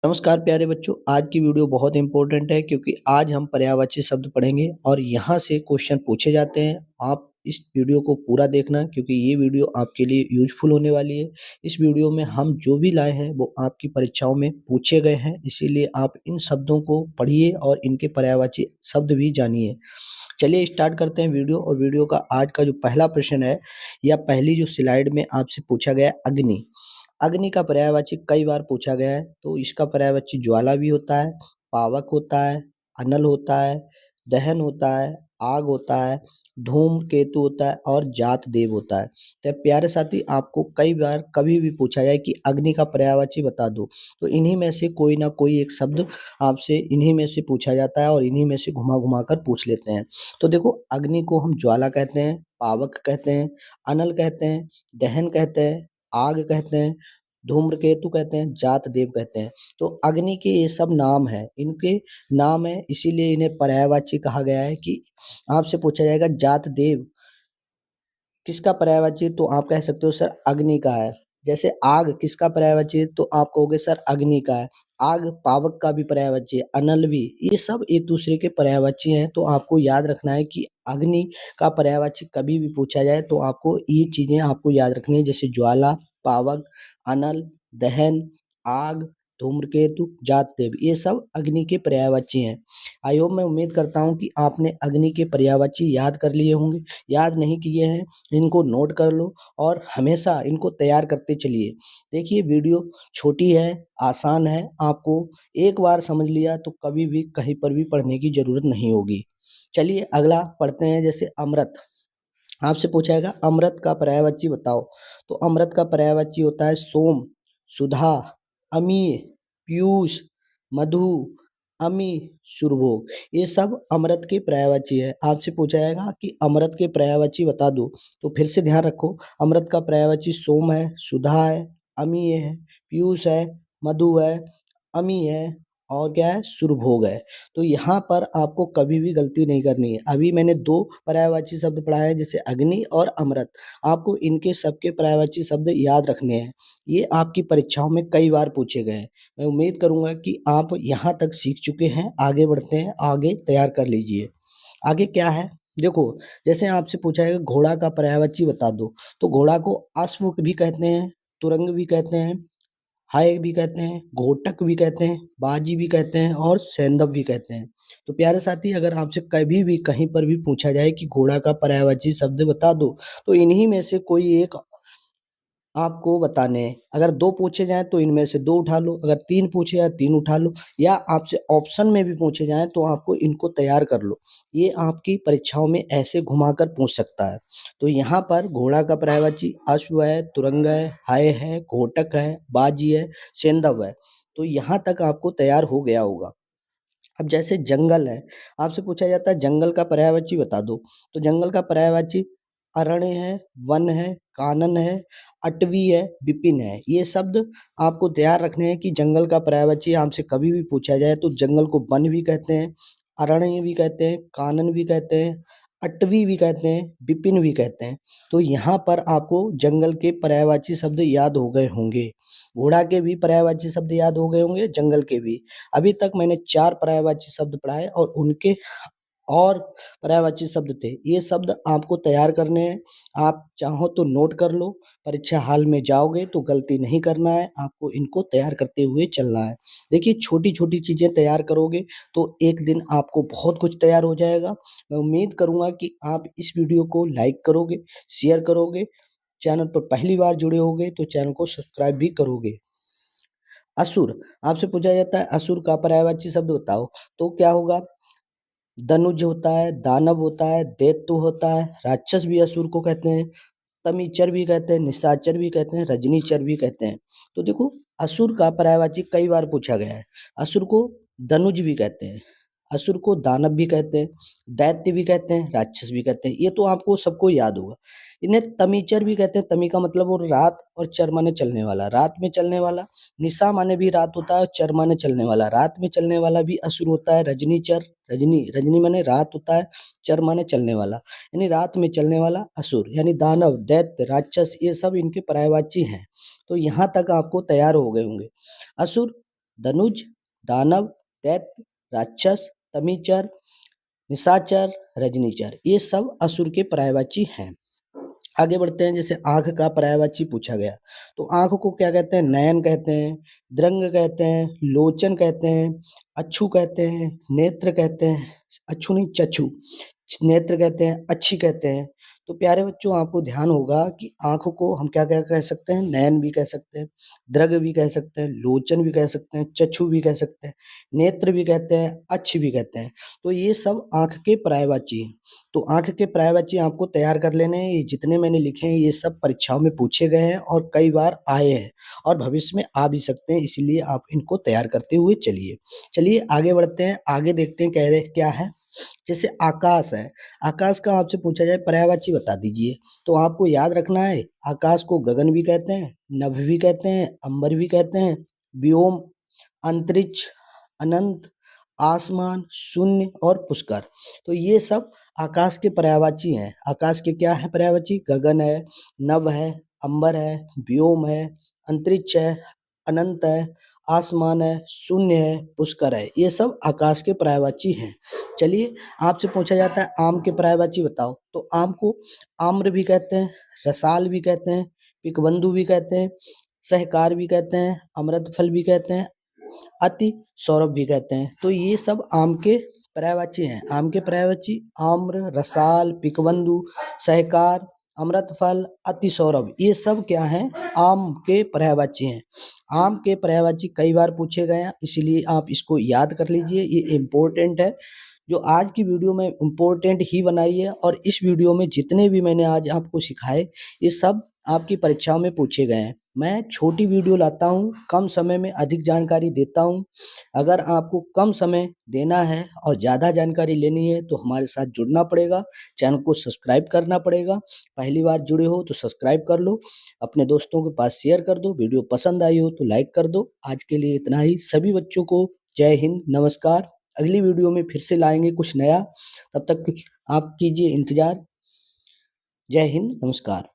नमस्कार प्यारे बच्चों, आज की वीडियो बहुत इंपॉर्टेंट है क्योंकि आज हम पर्यायवाची शब्द पढ़ेंगे और यहाँ से क्वेश्चन पूछे जाते हैं। आप इस वीडियो को पूरा देखना क्योंकि ये वीडियो आपके लिए यूजफुल होने वाली है। इस वीडियो में हम जो भी लाए हैं वो आपकी परीक्षाओं में पूछे गए हैं, इसीलिए आप इन शब्दों को पढ़िए और इनके पर्यायवाची शब्द भी जानिए। चलिए स्टार्ट करते हैं वीडियो। और वीडियो का आज का जो पहला प्रश्न है या पहली जो स्लाइड में आपसे पूछा गया है, अग्नि। अग्नि का पर्यायवाची कई बार पूछा गया है, तो इसका पर्यायवाची ज्वाला भी होता है, पावक होता है, अनल होता है, दहन होता है, आग होता है, धूमकेतु होता है और जात देव होता है। तो प्यारे साथी, आपको कई बार कभी भी पूछा जाए कि अग्नि का पर्यायवाची बता दो, तो इन्हीं में से कोई ना कोई एक शब्द आपसे इन्हीं में से पूछा जाता है और इन्हीं में से घुमा घुमा कर पूछ लेते हैं। तो देखो, अग्नि को हम ज्वाला कहते हैं, पावक कहते हैं, अनल कहते हैं, दहन कहते हैं, आग कहते हैं, धूम्रकेतु कहते हैं, जात देव कहते हैं। तो अग्नि के ये सब नाम हैं, इनके नाम है, इसीलिए इन्हें पर्यायवाची कहा गया है। कि आपसे पूछा जाएगा जात देव किसका पर्यायवाची है, तो आप कह सकते हो सर अग्नि का है। जैसे आग किसका पर्यायवाची है, तो आप कहोगे सर अग्नि का है। आग पावक का भी पर्यायवाची है, अनल भी, ये सब एक दूसरे के पर्यायवाची हैं। तो आपको याद रखना है कि अग्नि का पर्यायवाची कभी भी पूछा जाए तो आपको ये चीजें आपको याद रखनी है, जैसे ज्वाला, पावक, अनल, दहन, आग, धूम्रकेतु, जात देव, ये सब अग्नि के पर्यायवाची हैं। आई होप, मैं उम्मीद करता हूँ कि आपने अग्नि के पर्यायवाची याद कर लिए होंगे। याद नहीं किए हैं, इनको नोट कर लो और हमेशा इनको तैयार करते चलिए। देखिए, वीडियो छोटी है, आसान है, आपको एक बार समझ लिया तो कभी भी कहीं पर भी पढ़ने की ज़रूरत नहीं होगी। चलिए अगला पढ़ते हैं। जैसे अमृत, आपसे पूछा जाएगा अमृत का पर्यायवाची बताओ, तो अमृत का पर्यायवाची होता है सोम, सुधा, अमीय, पीयूष, मधु, अमी, सुरभोग, ये सब अमृत के पर्यायवाची है। आपसे पूछा जाएगा कि अमृत के पर्यायवाची बता दो, तो फिर से ध्यान रखो, अमृत का पर्यायवाची सोम है, सुधा है, अमीय है, पीयूष है, मधु है, अमी है और क्या है, सुरभोग है। तो यहाँ पर आपको कभी भी गलती नहीं करनी है। अभी मैंने दो पर्यायवाची शब्द पढ़ाए, जैसे अग्नि और अमृत। आपको इनके सबके पर्यायवाची शब्द याद रखने हैं, ये आपकी परीक्षाओं में कई बार पूछे गए हैं। मैं उम्मीद करूंगा कि आप यहाँ तक सीख चुके हैं। आगे बढ़ते हैं, आगे तैयार कर लीजिए। आगे क्या है, देखो, जैसे आपसे पूछा है घोड़ा का पर्यायवाची बता दो, तो घोड़ा को अश्व भी कहते हैं, तुरंग भी कहते हैं, हाय भी कहते हैं, घोटक भी कहते हैं, बाजी भी कहते हैं और सैंधव भी कहते हैं। तो प्यारे साथी, अगर आपसे कभी भी कहीं पर भी पूछा जाए कि घोड़ा का पर्यायवाची शब्द बता दो, तो इन्हीं में से कोई एक आपको बताने हैं। अगर 2 पूछे जाएँ तो इनमें से 2 उठा लो, अगर 3 पूछे जाएँ 3 उठा लो, या आपसे ऑप्शन में भी पूछे जाएँ तो आपको इनको तैयार कर लो। ये आपकी परीक्षाओं में ऐसे घुमाकर पूछ सकता है। तो यहाँ पर घोड़ा का पर्यायवाची अश्व है, तुरंग है, हाय है, घोटक है, बाजी है, सेंधव है। तो यहाँ तक आपको तैयार हो गया होगा। अब जैसे जंगल है, आपसे पूछा जाता है जंगल का पर्यायवाची बता दो, तो जंगल का पर्यायवाची अरण्य है, वन है, कानन है, अटवी है, विपिन है। ये शब्द आपको तैयार रखने हैं कि जंगल का पर्यायवाची आपसे कभी भी पूछा जाए तो जंगल को वन भी कहते हैं, अरण्य भी कहते हैं, कानन भी कहते हैं, अटवी भी कहते हैं, विपिन भी कहते हैं। तो यहाँ पर आपको जंगल के पर्यायवाची शब्द याद हो गए होंगे। घोड़ा के भी पर्यायवाची शब्द याद हो गए होंगे, जंगल के भी। अभी तक मैंने 4 पर्यायवाची शब्द पढ़ाए और उनके और पर्यायवाची शब्द थे। ये शब्द आपको तैयार करने हैं। आप चाहो तो नोट कर लो, परीक्षा हॉल में जाओगे तो गलती नहीं करना है, आपको इनको तैयार करते हुए चलना है। देखिए, छोटी-छोटी चीज़ें तैयार करोगे तो एक दिन आपको बहुत कुछ तैयार हो जाएगा। मैं उम्मीद करूँगा कि आप इस वीडियो को लाइक करोगे, शेयर करोगे, चैनल पर पहली बार जुड़े होगे तो चैनल को सब्सक्राइब भी करोगे। असुर, आपसे पूछा जाता है असुर का पर्यायवाची शब्द बताओ, तो क्या होगा? दनुज होता है, दानव होता है, दैत्य होता है, राक्षस भी असुर को कहते हैं, तमीचर भी कहते हैं, निशाचर भी कहते हैं, रजनीचर भी कहते हैं। तो देखो, असुर का पर्यायवाची कई बार पूछा गया है। असुर को दनुज भी कहते हैं, असुर को दानव भी कहते हैं, दैत्य भी कहते हैं, राक्षस भी कहते हैं। ये तो आपको सबको याद होगा। इन्हें तमीचर भी कहते हैं। तमी का मतलब वो रात, और चर माने चलने वाला, रात में चलने वाला। निशा माने भी रात होता है और चर माने चलने वाला, रात में चलने वाला भी असुर होता है। रजनीचर, रजनी, रजनी माने रात होता है, चर माने चलने वाला, यानी रात में चलने वाला असुर, यानी दानव, दैत्य, राक्षस, ये सब इनके पर्यायवाची हैं। तो यहाँ तक आपको तैयार हो गए होंगे। असुर धनुज, दानव, दैत्य, राक्षस, तमीचर, निशाचर, रजनीचर, ये सब असुर के पर्यायवाची हैं। आगे बढ़ते हैं, जैसे आँख का पर्यायवाची पूछा गया, तो आँख को क्या कहते हैं? नयन कहते हैं, द्रंग कहते हैं, लोचन कहते हैं, अक्षु कहते हैं, नेत्र कहते हैं, अक्षु नहीं चक्षु, नेत्र कहते हैं, अच्छी कहते हैं। तो प्यारे बच्चों, आपको ध्यान होगा कि आँख को हम क्या-क्या कह सकते हैं? नयन भी कह सकते हैं, दृग भी कह सकते हैं, लोचन भी कह सकते हैं, चक्षु भी कह सकते हैं, नेत्र भी कहते हैं, अक्ष भी कहते हैं। तो ये सब आँख के पर्यायवाची हैं। तो आँख के पर्यायवाची आपको तैयार कर लेने हैं। ये जितने मैंने लिखे हैं ये सब परीक्षाओं में पूछे गए हैं और कई बार आए हैं और भविष्य में आ भी सकते हैं, इसीलिए आप इनको तैयार करते हुए चलिए। चलिए आगे बढ़ते हैं, आगे देखते हैं कह रहे क्या है। जैसे आकाश है, आकाश का आपसे पूछा जाए पर्यायवाची बता दीजिए, तो आपको याद रखना है आकाश को गगन भी कहते हैं, नभ भी कहते हैं, अंबर भी कहते हैं, व्योम, अंतरिक्ष, अनंत, आसमान, शून्य और पुष्कर। तो ये सब आकाश के पर्यायवाची हैं। आकाश के क्या है पर्यायवाची? गगन है, नभ है, अंबर है, व्योम है, अंतरिक्ष है, अनंत है, आसमान है, शून्य है, पुष्कर है। ये सब आकाश के पर्यायवाची हैं। चलिए आपसे पूछा जाता है आम के पर्यायवाची बताओ, तो आम को आम्र भी कहते हैं, रसाल भी कहते हैं, पिकबंधु भी कहते हैं, सहकार भी कहते हैं, अमृत फल भी कहते हैं, अति सौरभ भी कहते हैं। तो ये सब आम के पर्यायवाची हैं। आम के पर्यायवाची आम्र, रसाल, पिकबंधु, सहकार, अमृत फल, अति सौरभ, ये सब क्या हैं? आम के पर्यायवाची हैं। आम के पर्यायवाची कई बार पूछे गए हैं, इसीलिए आप इसको याद कर लीजिए, ये इम्पोर्टेंट है। जो आज की वीडियो में इम्पोर्टेंट ही बनाई है और इस वीडियो में जितने भी मैंने आज आपको सिखाए, ये सब आपकी परीक्षाओं में पूछे गए हैं। मैं छोटी वीडियो लाता हूँ, कम समय में अधिक जानकारी देता हूँ। अगर आपको कम समय देना है और ज़्यादा जानकारी लेनी है तो हमारे साथ जुड़ना पड़ेगा, चैनल को सब्सक्राइब करना पड़ेगा। पहली बार जुड़े हो तो सब्सक्राइब कर लो, अपने दोस्तों के पास शेयर कर दो, वीडियो पसंद आई हो तो लाइक कर दो। आज के लिए इतना ही। सभी बच्चों को जय हिंद, नमस्कार। अगली वीडियो में फिर से लाएंगे कुछ नया, तब तक आप कीजिए इंतज़ार। जय हिंद, नमस्कार।